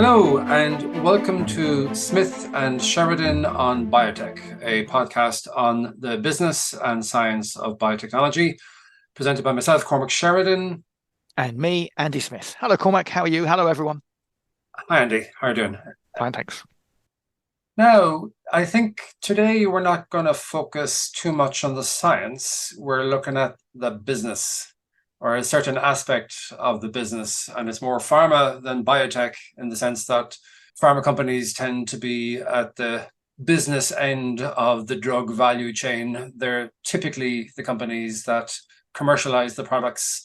Hello, and welcome to Smith and Sheridan on Biotech, a podcast on the business and science of biotechnology, presented by myself, Cormac Sheridan. And me, Andy Smith. Hello, Cormac. How are you? Hello, everyone. Hi, Andy. How are you doing? Fine, thanks. Now, I think today we're not going to focus too much on the science. We're looking at the business, or a certain aspect of the business. And it's more pharma than biotech in the sense that pharma companies tend to be at the business end of the drug value chain. They're typically the companies that commercialize the products,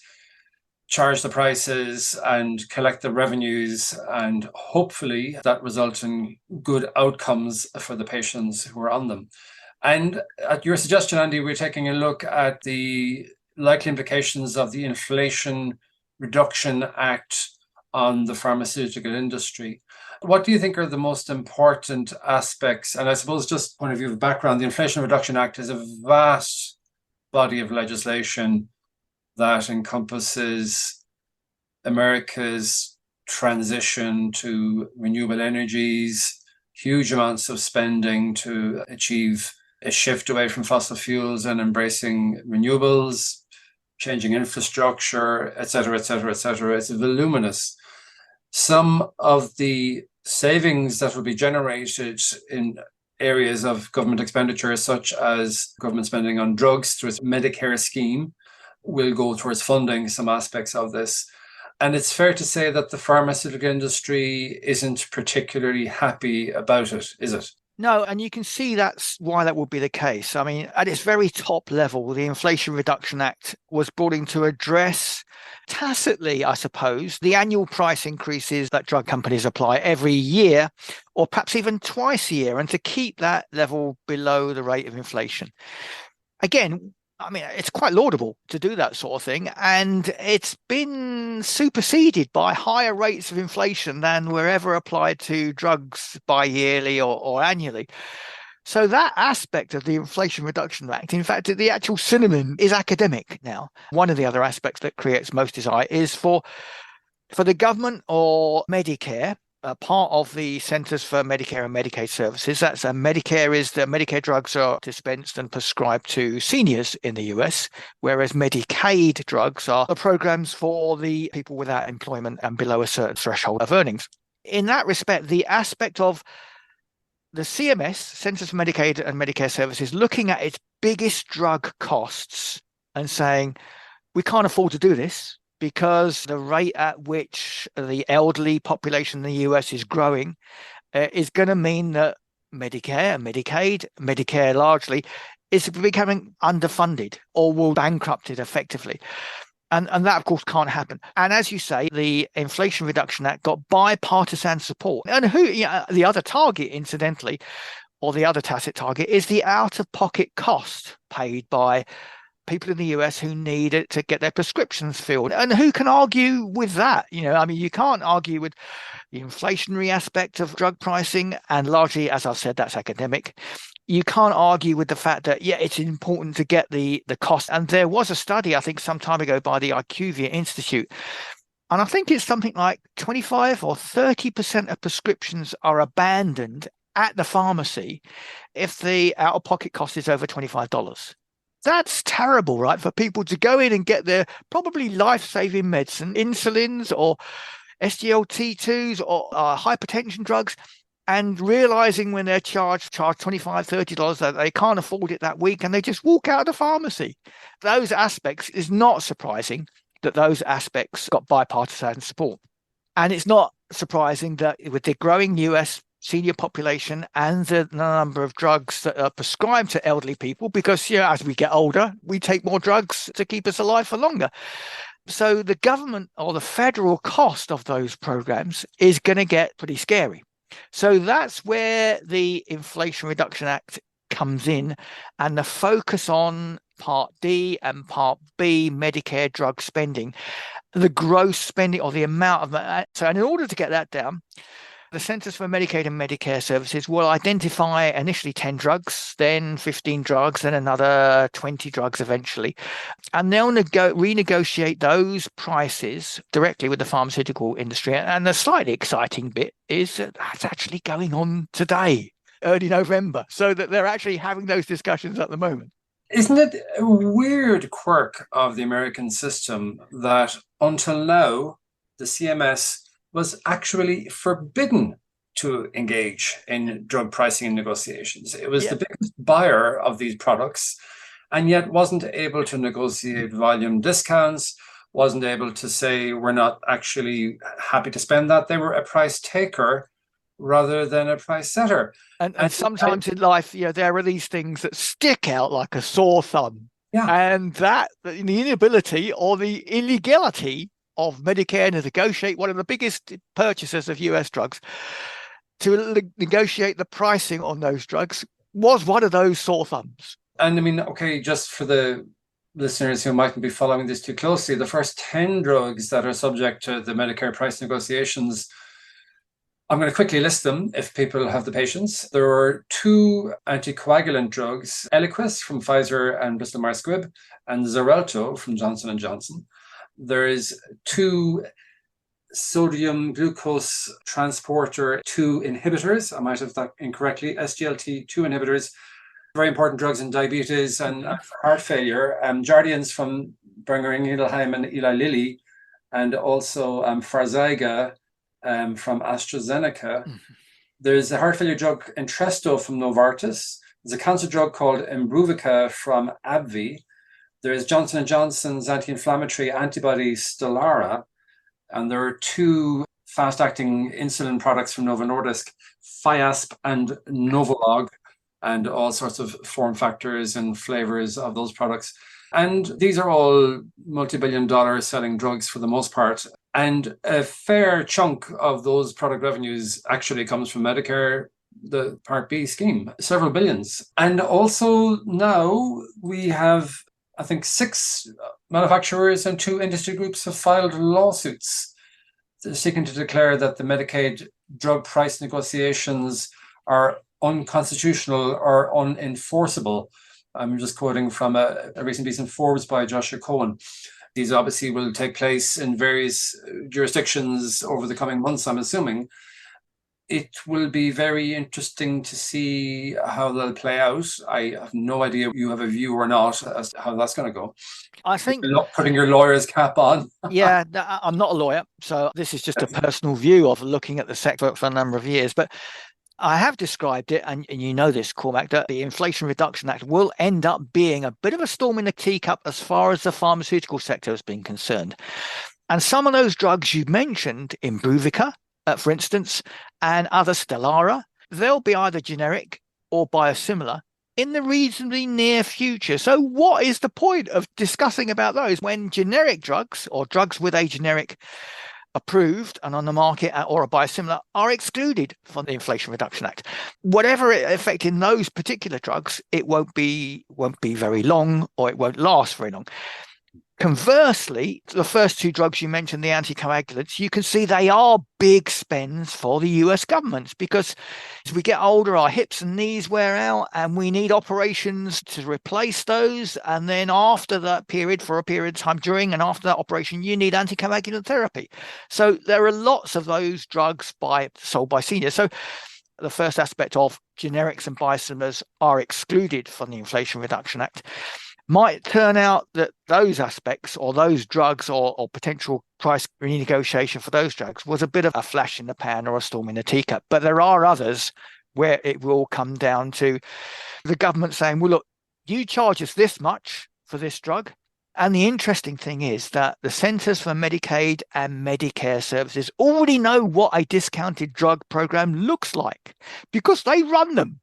charge the prices, and collect the revenues. And hopefully that results in good outcomes for the patients who are on them. And at your suggestion, Andy, we're taking a look at the likely implications of the Inflation Reduction Act on the pharmaceutical industry. What do you think are the most important aspects? And I suppose just point of view of background, the Inflation Reduction Act is a vast body of legislation that encompasses America's transition to renewable energies, huge amounts of spending to achieve a shift away from fossil fuels and embracing renewables, changing infrastructure, et cetera, et cetera, et cetera. It's voluminous. Some of the savings that will be generated in areas of government expenditure, such as government spending on drugs through its Medicare scheme, will go towards funding some aspects of this. And it's fair to say that the pharmaceutical industry isn't particularly happy about it, is it? No, and you can see that's why that would be the case. I mean, at its very top level, the Inflation Reduction Act was brought in to address tacitly, I suppose, the annual price increases that drug companies apply every year, or perhaps even twice a year, and to keep that level below the rate of inflation. Again, I mean, it's quite laudable to do that sort of thing, and it's been superseded by higher rates of inflation than were ever applied to drugs bi-yearly or annually. So that aspect of the Inflation Reduction Act, in fact, the actual synonym is academic now. One of the other aspects that creates most desire is for the government or Medicare, part of the Centers for Medicare and Medicaid Services. That's Medicare drugs are dispensed and prescribed to seniors in the US, whereas Medicaid drugs are the programs for the people without employment and below a certain threshold of earnings. In that respect, the aspect of the CMS, Centers for Medicaid and Medicare Services, looking at its biggest drug costs and saying, we can't afford to do this, because the rate at which the elderly population in the US is growing is going to mean that Medicare, Medicaid, Medicare largely, is becoming underfunded or will bankrupt it effectively. And that, of course, can't happen. And as you say, the Inflation Reduction Act got bipartisan support. And the other target, incidentally, or the other tacit target, is the out-of-pocket cost paid by people in the US who need it to get their prescriptions filled. And who can argue with that? You can't argue with the inflationary aspect of drug pricing. And largely, as I've said, that's academic. You can't argue with the fact that, it's important to get the cost. And there was a study, I think, some time ago by the IQVIA Institute. And I think it's something like 25 or 30% of prescriptions are abandoned at the pharmacy if the out-of-pocket cost is over $25. That's terrible, right? For people to go in and get their probably life-saving medicine, insulins or SGLT2s or hypertension drugs, and realizing when they're charged $25, $30 that they can't afford it that week, and they just walk out of the pharmacy. Those aspects is not surprising that those aspects got bipartisan support. And it's not surprising that with the growing US senior population and the number of drugs that are prescribed to elderly people, because as we get older, we take more drugs to keep us alive for longer. So the government or the federal cost of those programs is going to get pretty scary. So that's where the Inflation Reduction Act comes in, and the focus on Part D and Part B Medicare drug spending, the gross spending or the amount of that. So in order to get that down, the Centers for Medicaid and Medicare Services will identify initially 10 drugs, then 15 drugs, then another 20 drugs eventually. And they'll renegotiate those prices directly with the pharmaceutical industry. And the slightly exciting bit is that that's actually going on today, early November, so that they're actually having those discussions at the moment. Isn't it a weird quirk of the American system that until now, the CMS was actually forbidden to engage in drug pricing and negotiations? It was the biggest buyer of these products, and yet wasn't able to negotiate volume discounts, wasn't able to say, we're not actually happy to spend that. They were a price taker rather than a price setter. And sometimes in life, there are these things that stick out like a sore thumb. Yeah. And that the inability or the illegality of Medicare to negotiate one of the biggest purchasers of US drugs to negotiate the pricing on those drugs was one of those sore thumbs. And I mean, okay, just for the listeners who mightn't be following this too closely, the first 10 drugs that are subject to the Medicare price negotiations, I'm going to quickly list them if people have the patience. There are 2 anticoagulant drugs, Eliquis from Pfizer and Bristol Myers Squibb, and Xarelto from Johnson & Johnson. There is 2 sodium glucose transporter 2 inhibitors. I might have that incorrectly. SGLT2 inhibitors, very important drugs in diabetes and heart failure. Jardiance from Boehringer Ingelheim and Eli Lilly, and also Farxiga from AstraZeneca. There's a heart failure drug Entresto from Novartis. There's a cancer drug called Imbruvica from AbbVie. There's Johnson & Johnson's anti-inflammatory antibody Stelara. And there are 2 fast-acting insulin products from Novo Nordisk, Fiasp and Novolog, and all sorts of form factors and flavors of those products. And these are all multi-billion-dollar selling drugs for the most part. And a fair chunk of those product revenues actually comes from Medicare, the Part B scheme, several billions. And also now we have, I think, 6 manufacturers and 2 industry groups have filed lawsuits seeking to declare that the Medicaid drug price negotiations are unconstitutional or unenforceable. I'm just quoting from a recent piece in Forbes by Joshua Cohen. These obviously will take place in various jurisdictions over the coming months, I'm assuming. It will be very interesting to see how they'll play out. I have no idea if you have a view or not as to how that's going to go. I think you're not putting your lawyer's cap on. Yeah, I'm not a lawyer, so this is just a personal view of looking at the sector for a number of years. But I have described it, and you know this, Cormac, that the Inflation Reduction Act will end up being a bit of a storm in the teacup as far as the pharmaceutical sector has been concerned. And some of those drugs you mentioned, Imbruvica, for instance, and other Stelara, they'll be either generic or biosimilar in the reasonably near future. So what is the point of discussing about those when generic drugs or drugs with a generic approved and on the market or a biosimilar are excluded from the Inflation Reduction Act? Whatever affecting those particular drugs, it won't be very long, or it won't last very long. Conversely, the first 2 drugs you mentioned, the anticoagulants, you can see they are big spends for the US government, because as we get older, our hips and knees wear out and we need operations to replace those. And then after that period, for a period of time during and after that operation, you need anticoagulant therapy. So there are lots of those drugs sold by seniors. So the first aspect of generics and biosimilars are excluded from the Inflation Reduction Act. Might turn out that those aspects or those drugs or potential price renegotiation for those drugs was a bit of a flash in the pan or a storm in the teacup. But there are others where it will come down to the government saying, well, look, you charge us this much for this drug. And the interesting thing is that the Centers for Medicaid and Medicare Services already know what a discounted drug program looks like because they run them.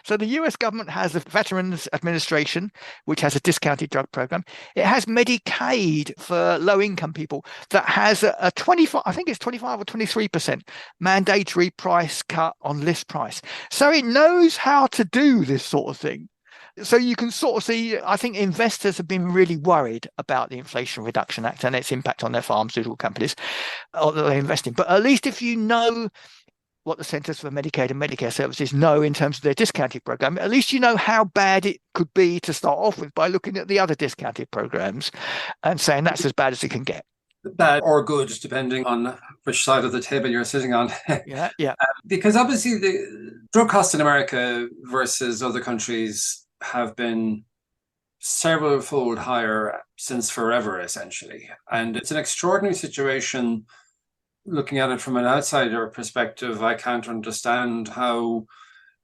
So the US government has the Veterans Administration, which has a discounted drug program. It has Medicaid for low-income people that has a 25, I think it's 25 or 23% mandatory price cut on list price. So it knows how to do this sort of thing. So you can sort of see, I think investors have been really worried about the Inflation Reduction Act and its impact on their pharmaceutical companies that they invest in. But at least if you know what the Centers for Medicaid and Medicare Services know in terms of their discounted program. At least you know how bad it could be to start off with by looking at the other discounted programs and saying that's as bad as it can get. Bad or good, depending on which side of the table you're sitting on. Yeah, yeah. Because obviously the drug costs in America versus other countries have been several fold higher since forever, essentially. And it's an extraordinary situation. Looking at it from an outsider perspective, I can't understand how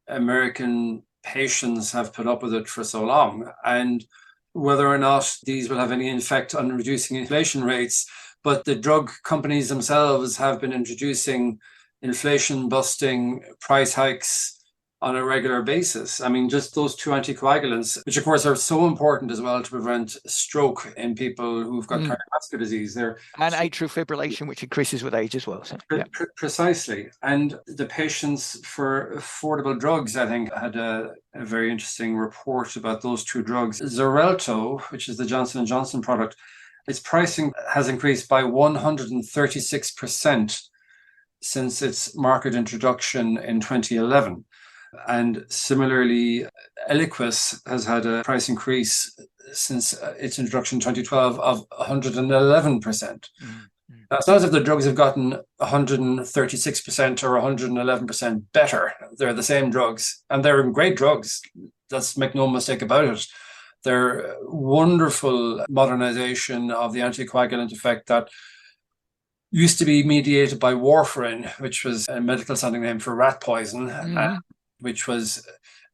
American patients have put up with it for so long, and whether or not these will have any effect on reducing inflation rates. But the drug companies themselves have been introducing inflation busting price hikes on a regular basis. I mean, just those two anticoagulants, which of course are so important as well to prevent stroke in people who've got cardiovascular disease. And atrial fibrillation, which increases with age as well. So, yeah. Precisely. And the Patients for Affordable Drugs, I think, had a very interesting report about those two drugs. Xarelto, which is the Johnson & Johnson product, its pricing has increased by 136% since its market introduction in 2011. And similarly, Eliquis has had a price increase since its introduction in 2012 of 111%. Mm-hmm. It's not as if the drugs have gotten 136% or 111% better. They're the same drugs, and they're great drugs. Let's make no mistake about it. They're wonderful modernization of the anticoagulant effect that used to be mediated by warfarin, which was a medical sounding name for rat poison. Mm-hmm. Which was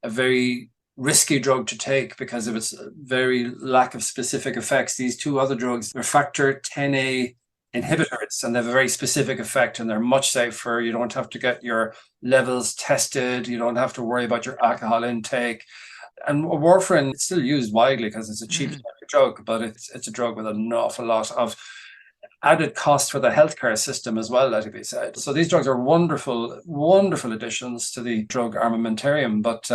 a very risky drug to take because of its very lack of specific effects. These two other drugs are factor 10A inhibitors, and they have a very specific effect, and they're much safer. You don't have to get your levels tested. You don't have to worry about your alcohol intake. And warfarin is still used widely because it's a cheap drug, but it's a drug with an awful lot of added cost for the healthcare system as well, let it be said. So these drugs are wonderful, wonderful additions to the drug armamentarium, but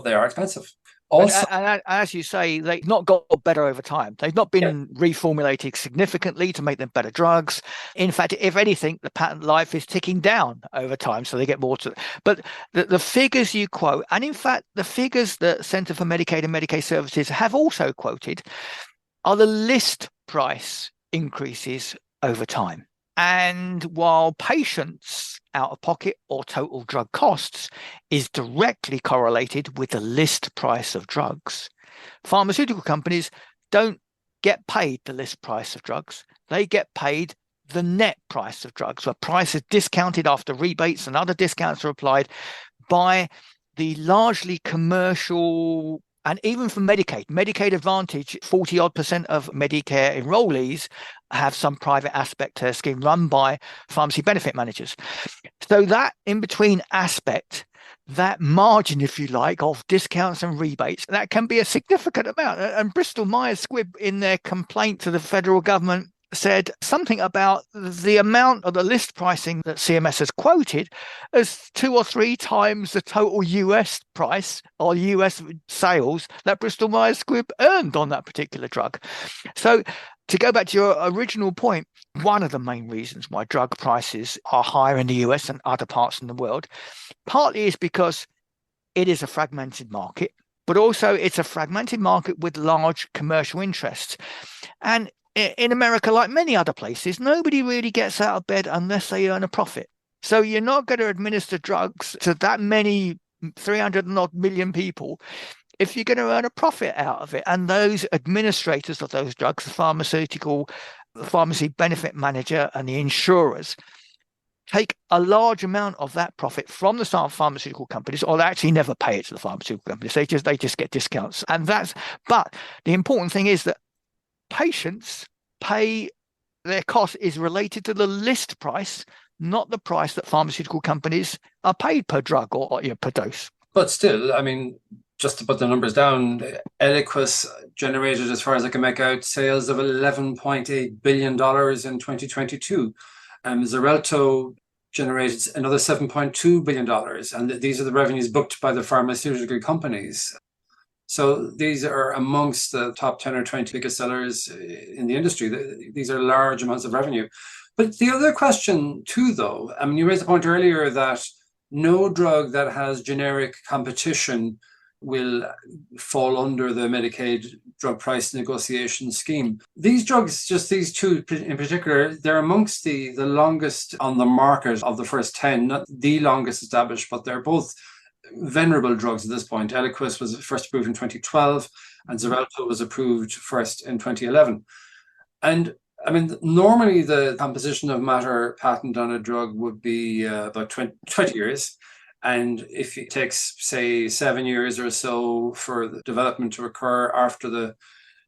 they are expensive. Also, and as you say, they've not got better over time. They've not been reformulated significantly to make them better drugs. In fact, if anything, the patent life is ticking down over time, so they get more to. But the figures you quote, and in fact, the figures that Centre for Medicaid and Medicaid Services have also quoted, are the list price increases over time. And while patients' out-of-pocket or total drug costs is directly correlated with the list price of drugs, pharmaceutical companies don't get paid the list price of drugs. They get paid the net price of drugs, where price is discounted after rebates and other discounts are applied by the largely commercial. And even for Medicaid Advantage, 40-odd% of Medicare enrollees have some private aspect to their scheme run by pharmacy benefit managers. So that in-between aspect, that margin, if you like, of discounts and rebates, that can be a significant amount. And Bristol Myers Squibb, in their complaint to the federal government, said something about the amount of the list pricing that CMS has quoted as 2 or 3 times the total US price or US sales that Bristol Myers Squibb earned on that particular drug. So to go back to your original point, one of the main reasons why drug prices are higher in the US than other parts in the world, partly is because it is a fragmented market, but also it's a fragmented market with large commercial interests. And in America, like many other places, nobody really gets out of bed unless they earn a profit. So you're not going to administer drugs to that many 300 and odd million people if you're going to earn a profit out of it. And those administrators of those drugs, the pharmacy benefit manager and the insurers, take a large amount of that profit from the pharmaceutical companies, or they actually never pay it to the pharmaceutical companies. They just get discounts. But the important thing is that patients pay, their cost is related to the list price, not the price that pharmaceutical companies are paid per drug or per dose. But still, I mean, just to put the numbers down, Eliquis generated, as far as I can make out, sales of $11.8 billion in 2022. Xarelto generated another $7.2 billion. And these are the revenues booked by the pharmaceutical companies. So these are amongst the top 10 or 20 biggest sellers in the industry. These are large amounts of revenue. But the other question too, though, I mean, you raised the point earlier that no drug that has generic competition will fall under the Medicaid drug price negotiation scheme. These drugs, just these two in particular, they're amongst the longest on the market of the first 10, not the longest established, but they're both venerable drugs at this point. Eliquis was first approved in 2012, and Xarelto was approved first in 2011. And I mean, normally the composition of matter patent on a drug would be about 20 years. And if it takes, say, 7 years or so for the development to occur after the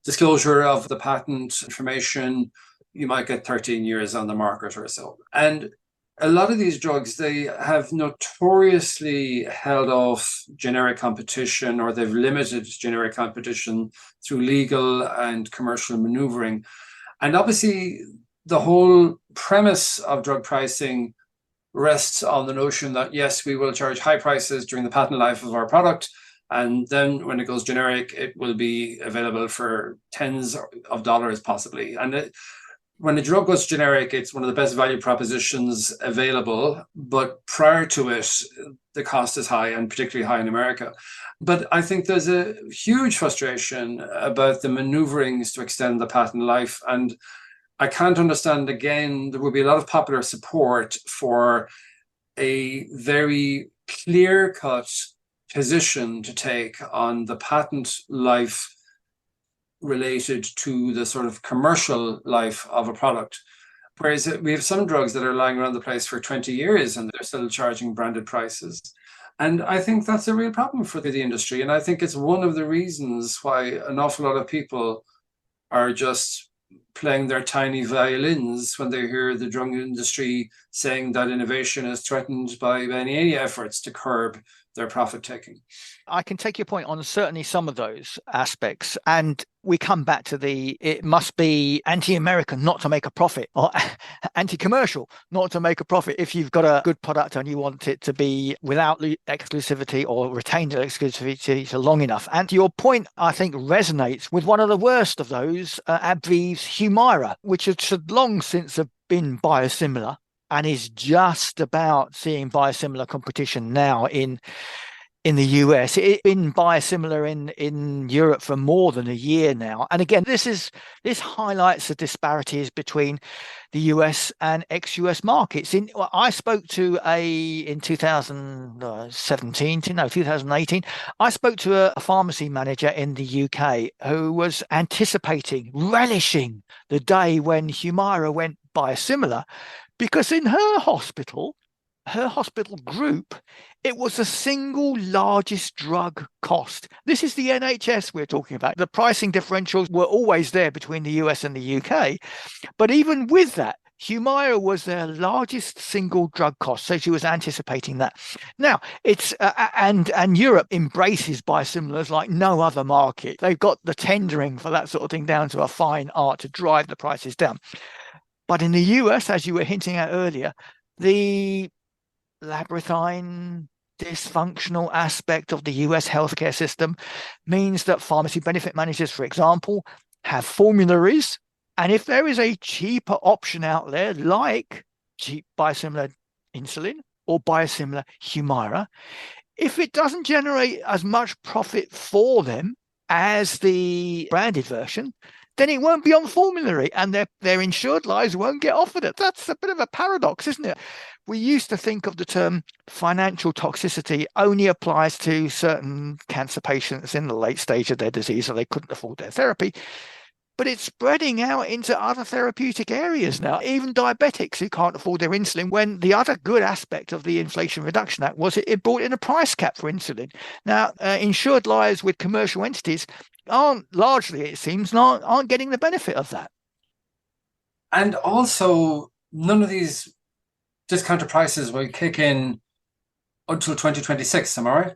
disclosure of the patent information, you might get 13 years on the market or so. And a lot of these drugs, they have notoriously held off generic competition, or they've limited generic competition through legal and commercial maneuvering. And obviously, the whole premise of drug pricing rests on the notion that, yes, we will charge high prices during the patent life of our product, and then when it goes generic, it will be available for tens of dollars possibly. And when a drug goes generic, it's one of the best value propositions available, but prior to it, the cost is high, and particularly high in America. But I think there's a huge frustration about the maneuverings to extend the patent life. And I can't understand, again, there will be a lot of popular support for a very clear-cut position to take on the patent life related to the sort of commercial life of a product. Whereas we have some drugs that are lying around the place for 20 years and they're still charging branded prices. And I think that's a real problem for the industry. And I think it's one of the reasons why an awful lot of people are just playing their tiny violins when they hear the drug industry saying that innovation is threatened by any efforts to curb their profit taking. I can take your point on certainly some of those aspects. And we come back to it must be anti-American not to make a profit, or anti-commercial not to make a profit if you've got a good product and you want it to be without exclusivity or retained exclusivity for long enough. And your point, I think, resonates with one of the worst of those, AbbVie's Humira, which had long since have been biosimilar and is just about seeing biosimilar competition now in the US. It's been biosimilar in Europe for more than a year now. And again, this highlights the disparities between the US and ex-US markets. I spoke to in 2018, I spoke to a pharmacy manager in the UK who was anticipating, relishing the day when Humira went biosimilar, because in her hospital group, it was the single largest drug cost. This is the NHS we're talking about. The pricing differentials were always there between the US and the UK. But even with that, Humira was their largest single drug cost. So she was anticipating that. Now, it's and Europe embraces biosimilars like no other market. They've got the tendering for that sort of thing down to a fine art to drive the prices down. But in the US, as you were hinting at earlier, the labyrinthine, dysfunctional aspect of the US healthcare system means that pharmacy benefit managers, for example, have formularies. And if there is a cheaper option out there, like cheap biosimilar insulin or biosimilar Humira, if it doesn't generate as much profit for them as the branded version, then it won't be on formulary and their insured lives won't get offered it. That's a bit of a paradox, isn't it? We used to think of the term financial toxicity only applies to certain cancer patients in the late stage of their disease, or they couldn't afford their therapy. But it's spreading out into other therapeutic areas now, even diabetics who can't afford their insulin, when the other good aspect of the Inflation Reduction Act was it brought in a price cap for insulin. Now, insured lives with commercial entities aren't largely, it seems, aren't getting the benefit of that. And also, none of these discounted prices will kick in until 2026, am I right?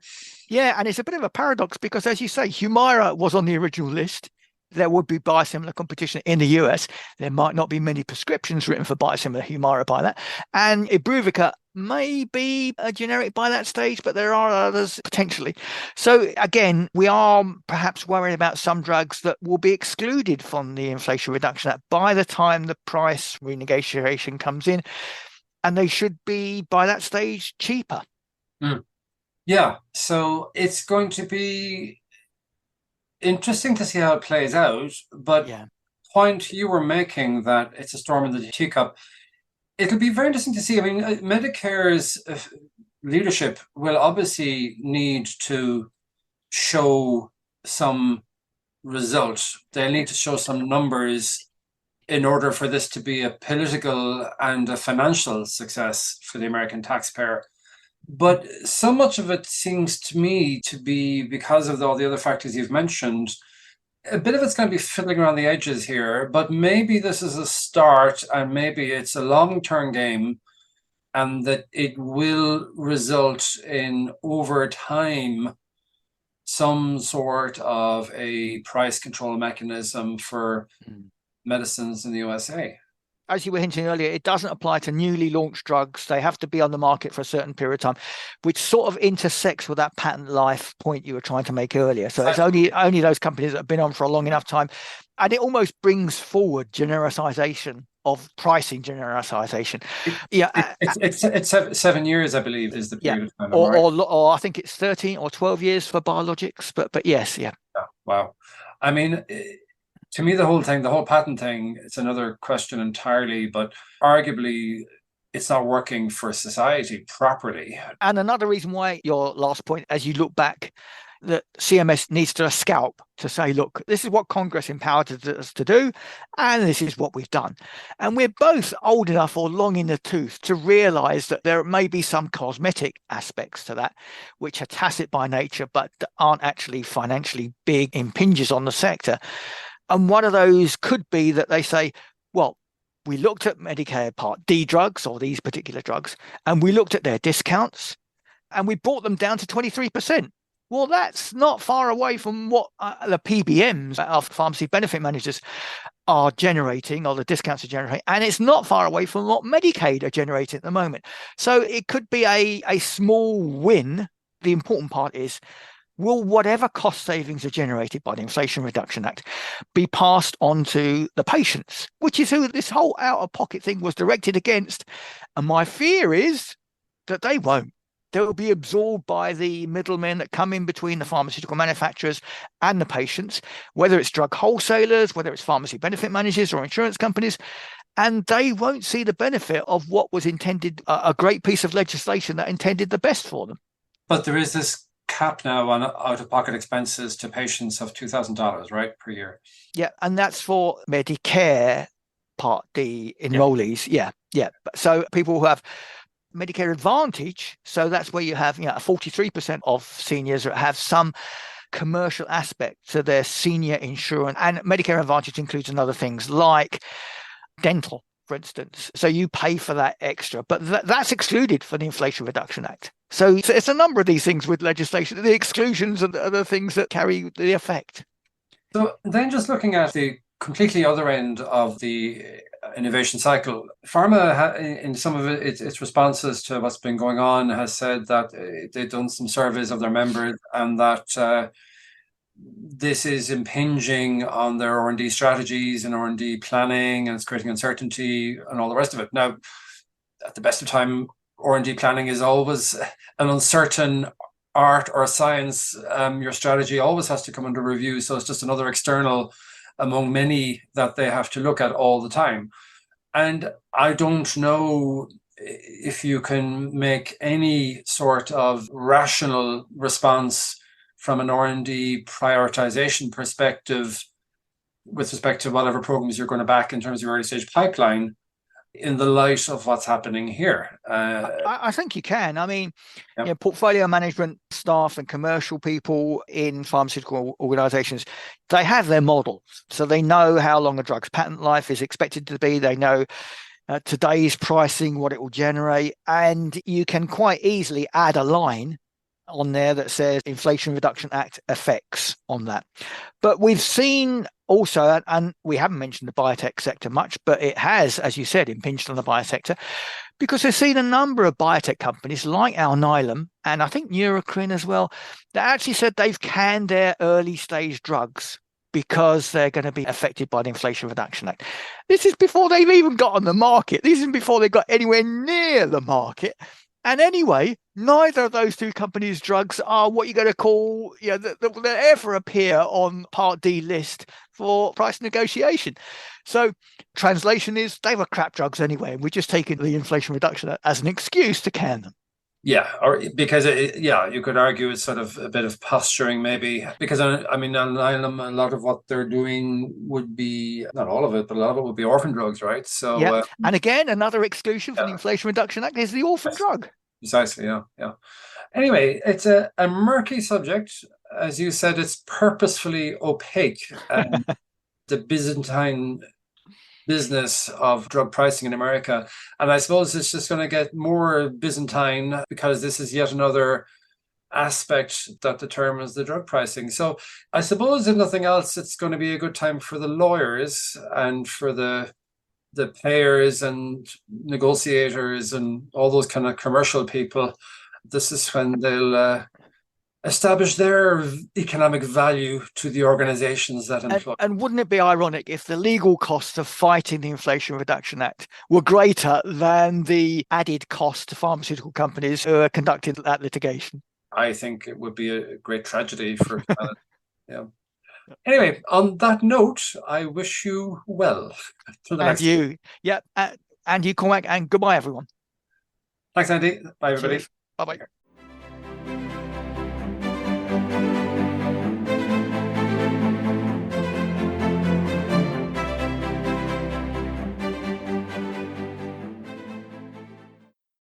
Yeah, and it's a bit of a paradox because, as you say, Humira was on the original list. There would be biosimilar competition in the US. There might not be many prescriptions written for biosimilar Humira by that. And Imbruvica may be a generic by that stage, but there are others potentially. So again, we are perhaps worried about some drugs that will be excluded from the Inflation Reduction Act by the time the price renegotiation comes in, and they should be by that stage cheaper. Yeah, so it's going to be interesting to see how it plays out. But Yeah. point you were making that it's a storm in the teacup, it'll be very interesting to see. I mean, Medicare's leadership will obviously need to show some result. They'll need to show some numbers in order for this to be a political and a financial success for the American taxpayer. But so much of it seems to me to be because of all the other factors you've mentioned. A bit of it's going to be fiddling around the edges here, but maybe this is a start and maybe it's a long-term game, and that it will result in, over time, some sort of a price control mechanism for medicines in the USA. As you were hinting earlier, it doesn't apply to newly launched drugs. They have to be on the market for a certain period of time, which sort of intersects with that patent life point you were trying to make earlier. So it's only those companies that have been on for a long enough time. And it almost brings forward genericization of pricing genericization. It's 7 years, I believe, is the period of time. Or I think it's 13 or 12 years for biologics. But yes, yeah. Wow. I mean, to me, the whole patent thing, it's another question entirely, but arguably it's not working for society properly. And another reason why, your last point, as you look back, that CMS needs to scalp to say, look, this is what Congress empowered us to do, and this is what we've done. And we're both old enough or long in the tooth to realize that there may be some cosmetic aspects to that, which are tacit by nature, but aren't actually financially big impinges on the sector. And one of those could be that they say, well, we looked at Medicare Part D drugs, or these particular drugs, and we looked at their discounts, and we brought them down to 23%. Well, that's not far away from what the PBMs, our pharmacy benefit managers, are generating, or the discounts are generating, and it's not far away from what Medicaid are generating at the moment. So it could be a small win. The important part is, will whatever cost savings are generated by the Inflation Reduction Act be passed on to the patients, which is who this whole out-of-pocket thing was directed against? And my fear is that they won't. They will be absorbed by the middlemen that come in between the pharmaceutical manufacturers and the patients, whether it's drug wholesalers, whether it's pharmacy benefit managers or insurance companies, and they won't see the benefit of what was intended, a great piece of legislation that intended the best for them. But there is this cap now on out-of-pocket expenses to patients of $2,000, right, per year. Yeah, and that's for Medicare Part D enrollees. Yeah. So people who have Medicare Advantage, so that's where you have 43% of seniors have some commercial aspect to their senior insurance, and Medicare Advantage includes another things like dental, for instance. So you pay for that extra, but that's excluded from the Inflation Reduction Act. So it's a number of these things with legislation. The exclusions are the things that carry the effect. So then, just looking at the completely other end of the innovation cycle, pharma, in some of its responses to what's been going on, has said that they've done some surveys of their members, and that this is impinging on their R&D strategies and R&D planning, and it's creating uncertainty and all the rest of it. Now, at the best of time, R&D planning is always an uncertain art or science. Your strategy always has to come under review, so it's just another external among many that they have to look at all the time. And I don't know if you can make any sort of rational response from an R&D prioritization perspective with respect to whatever programs you're going to back in terms of your early stage pipeline, in the light of what's happening here. I think you can. I mean, portfolio management staff and commercial people in pharmaceutical organizations, they have their models. So they know how long a drug's patent life is expected to be. They know today's pricing, what it will generate. And you can quite easily add a line on there that says Inflation Reduction Act effects on that. But we've seen also, and we haven't mentioned the biotech sector much, but it has, as you said, impinged on the biotech sector, Because they've seen a number of biotech companies like Alnylam and I think Neurocrine as well that actually said they've canned their early stage drugs because they're going to be affected by the Inflation Reduction Act. This is before they've even got on the market. This is before they got anywhere near the market. And anyway, neither of those two companies' drugs are what you're going to call, that ever appear on Part D list for price negotiation. So translation is they were crap drugs anyway. And we're just taking the Inflation Reduction as an excuse to can them. Yeah, or because you could argue it's sort of a bit of posturing, maybe, because I mean, a lot of what they're doing would be, not all of it, but a lot of it would be orphan drugs, right? So yeah, and again, another exclusion from the yeah, Inflation Reduction Act is the orphan drug. precisely, yeah. Anyway, it's a murky subject. As you said, it's purposefully opaque. The Byzantine business of drug pricing in America. And I suppose it's just going to get more Byzantine because this is yet another aspect that determines the drug pricing. So I suppose, if nothing else, it's going to be a good time for the lawyers and for the payers and negotiators and all those kind of commercial people. This is when they'll establish their economic value to the organizations that employ. And wouldn't it be ironic if the legal costs of fighting the Inflation Reduction Act were greater than the added cost to pharmaceutical companies who are conducting that litigation? I think it would be a great tragedy for yeah. Anyway, on that note, I wish you well. Till the next you, yeah, and you, Cormac, and goodbye, everyone. Thanks, Andy. Bye, everybody. Bye bye.